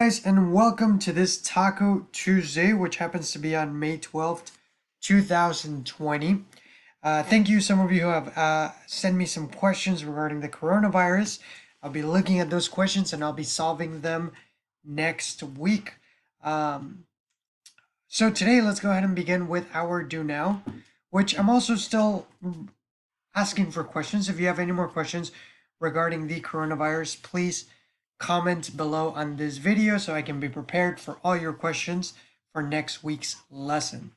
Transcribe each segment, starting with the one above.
Guys, and welcome to this Taco Tuesday, which happens to be on May 12th, 2020. Thank you, some of you who have sent me some questions regarding the coronavirus. I'll be looking at those questions and I'll be solving them next week. So today, let's go ahead and begin with our do now, which I'm also still asking for questions. If you have any more questions regarding the coronavirus, please comment below on this video so I can be prepared for all your questions for next week's lesson.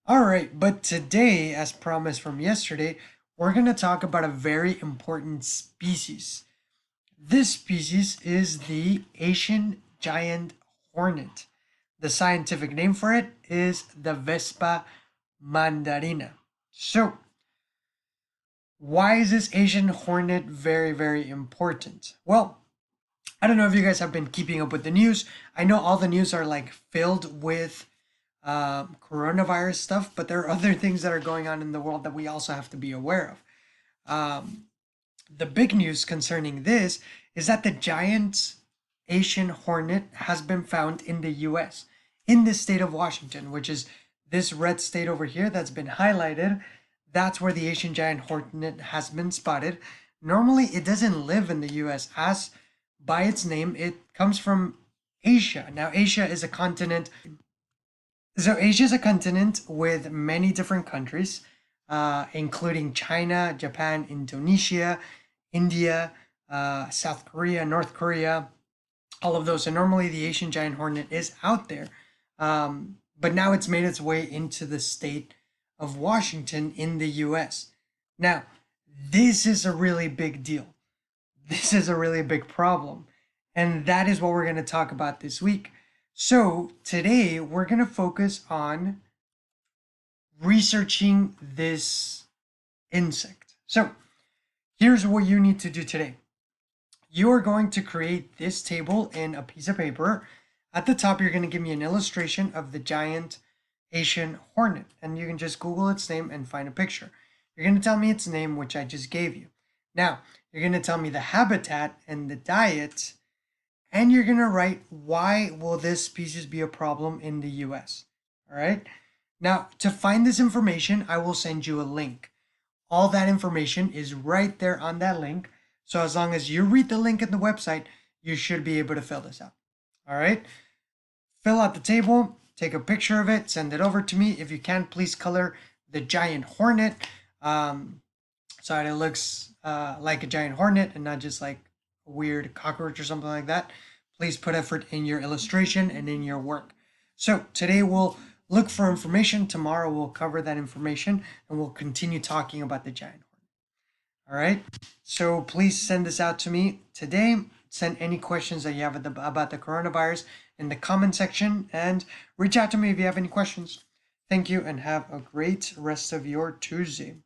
All right, but today, as promised from yesterday, we're going to talk about a very important species. This species is the Asian giant hornet. The scientific name for it is the Vespa mandarina. So, why is this Asian hornet very, very important? Well, I don't know if you guys have been keeping up with the news. I know all the news are like filled with coronavirus stuff, but there are other things that are going on in the world that we also have to be aware of. The big news concerning this is that the giant Asian hornet has been found in the US, in the state of Washington, which is this red state over here that's been highlighted. That's where the Asian giant hornet has been spotted. Normally, it doesn't live in the US, as by its name, it comes from Asia. Now, Asia is a continent. So Asia is a continent with many different countries, including China, Japan, Indonesia, India, South Korea, North Korea, all of those. And normally the Asian giant hornet is out there. But now it's made its way into the state of Washington in the US. Now, this is a really big deal. This is a really big problem. And that is what we're going to talk about this week. So today we're going to focus on researching this insect. So here's what you need to do today. You are going to create this table in a piece of paper. At the top, you're going to give me an illustration of the giant Asian hornet. And you can just Google its name and find a picture. You're going to tell me its name, which I just gave you. Now, you're going to tell me the habitat and the diet, and you're going to write why will this species be a problem in the US. All right. Now, to find this information, I will send you a link. All that information is right there on that link. So as long as you read the link in the website, you should be able to fill this out. All right. Fill out the table, take a picture of it, send it over to me. If you can, please color the giant hornet so that it looks like a giant hornet and not just like a weird cockroach or something like that. Please put effort in your illustration and in your work. So today we'll look for information. Tomorrow we'll cover that information and we'll continue talking about the giant hornet. All right. So please send this out to me today. Send any questions that you have about the coronavirus in the comment section and reach out to me if you have any questions. Thank you and have a great rest of your Tuesday.